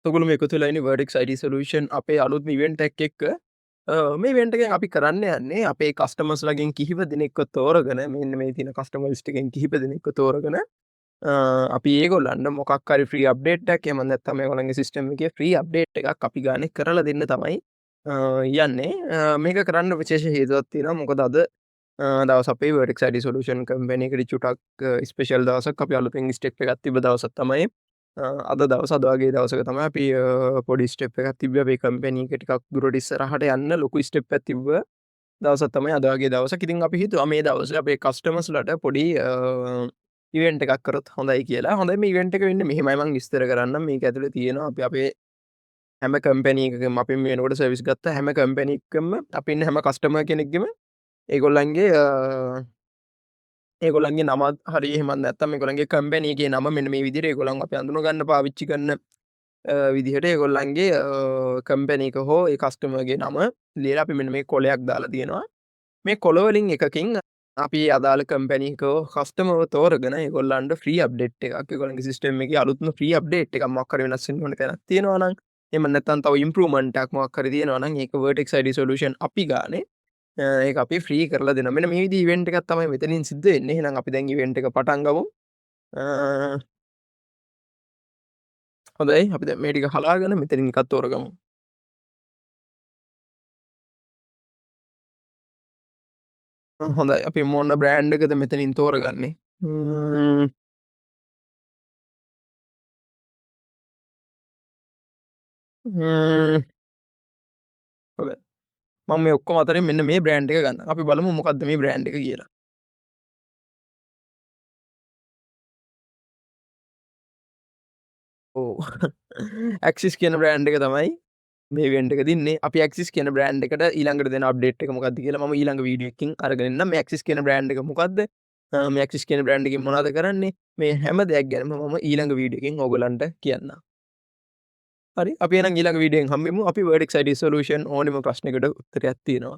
ඔගොල්ලොම එකතු වෙලා ඉන්නේ Vertex IT Solution අපේ අලුත්ම ඉවෙන්ට් එකක් එක්ක. මේ ඉවෙන්ට් එකෙන් අපි කරන්න යන්නේ අපේ කස්ටමර්ස්‌ලාගෙන් කිහිප දෙනෙක්ව තෝරගෙන මෙන්න මේ තියෙන කස්ටමර් ලිස්ට් එකෙන් කිහිප දෙනෙක්ව තෝරගෙන අපි ඒගොල්ලන්ට මොකක් හරි ෆ්‍රී අප්ඩේට් එකක් එහෙම නැත්නම් මේගොල්ලන්ගේ සිස්ටම් එකේ ෆ්‍රී අප්ඩේට් එකක් අපි ගානේ කරලා දෙන්න තමයි යන්නේ. මේක කරන්න විශේෂ හේතුවක් තියෙනවා. මොකද අද දවස් අපේ Vertex IT Solution කම්පැනි එකට චුටක් ස්පෙෂල් දවසක්. අපි අලුතෙන් ස්ටෙප් එකක් තිබ්බ දවසක් තමයි අද දවස. අද වගේ දවසක තමයි අපි පොඩි ස්ටෙප් එකක් තිබ්බේ අපේ කම්පැනි එක ටිකක් දුරට ඉස්සරහට යන්න ලොකු ස්ටෙප් එකක් තිබ්බ දවසක් තමයි අද වගේ දවසක්. ඉතින් අපි හිතුවා මේ දවසේ අපේ කස්ටමර්ස්‌ලාට පොඩි ඉවෙන්ට් එකක් කරොත් හොඳයි කියලා. හොඳයි මේ ඉවෙන්ට් එක වෙන්නේ මෙහෙමයි මම විස්තර කරන්නම්. මේක ඇතුලේ තියෙනවා අපි අපේ හැම කම්පැනි එකකම අපි මේ වෙනකොට සර්විස් ගත්ත හැම කම්පැනි එකකම අපි ඉන්න හැම කස්ටමර් කෙනෙක්ගෙම ඒගොල්ලන්ගේ ඒගොල්ලන්ගේ නමත් හරි එහෙමත් නැත්නම් ඒගොල්ලන්ගේ කම්පැනි එකේ නම මෙන්න මේ විදිහට ඒගොල්ලන් අපි අඳුන ගන්න පාවිච්චි කරන විදිහට ඒගොල්ලන්ගේ කම්පැනි එක හෝ ඒ කස්ටමර්ගේ නම ලියලා අපි මෙන්න මේ කොලයක් දාලා තියෙනවා. මේ කොළ වලින් එකකින් අපි අදාළ කම්පැනි එක හෝ කස්ටමර්ව තෝරගෙන ඒගොල්ලන්ට ෆ්‍රී අප්ඩේට් එකක් ඒගොල්ලන්ගේ සිස්ටම් එකේ අලුත්ම ෆ්‍රී අප්ඩේට් එකක් මොකක් හරි වෙනස් වෙන්න ඕන තැනක් තියෙනවා නම් එහෙම නැත්නම් තව ඉම්ප්‍රූව්මන්ට් එකක් මොකක් හරි තියෙනවා නම් ඒක Vertex ID Solution අපි ගානේ ඒක අපි ෆ්‍රී කරලා දෙනවා. මෙන්න මේ විදිහේ ඉවෙන්ට් එකක් තමයි මෙතනින් සිද්ධ වෙන්නේ. එහෙනම් අපි දැන් ඉවෙන්ට් එක පටන් ගමු. හොඳයි අපි දැන් මේ ටික හලාගෙන මෙතනින් එකක් තෝරගමු. හොඳයි අපි මොන බ්‍රෑන්ඩ් එකද මෙතනින් තෝරගන්නේ? ම්ම්, ම්ම්, හොඳයි. මම මේ ඔක්කොම අතරින් මෙන්න මේ බ්‍රෑන්ඩ් එක ගන්නම්. අපි බලමු මොකක්ද මේ බ්‍රෑන්ඩ් එක කියලා. ඔව්. ඇක්සිස් කියන බ්‍රෑන්ඩ් එක තමයි මේ ඉවෙන්ට් එක දින්නේ. අපි ඇක්සිස් කියන බ්‍රෑන්ඩ් එකට ඊළඟට දෙන අප්ඩේට් එක මොකක්ද කියලා මම ඊළඟ වීඩියෝ එකකින් අරගෙන එන්නම්. මේ ඇක්සිස් කියන බ්‍රෑන්ඩ් එක මොකක්ද? මේ ඇක්සිස් කියන බ්‍රෑන්ඩ් එකෙන් මොනවද කරන්නේ? මේ හැම දෙයක් ගැනම මම ඊළඟ වීඩියෝ එකකින් ඕගොල්ලන්ට කියන්නම්. හරි අපි එහෙනම් ඊළඟ වීඩියෝෙන් හම්බෙමු. අපි Vertex ID Solution ඕනෙම ප්‍රශ්නයකට උත්තරයක් තියෙනවා.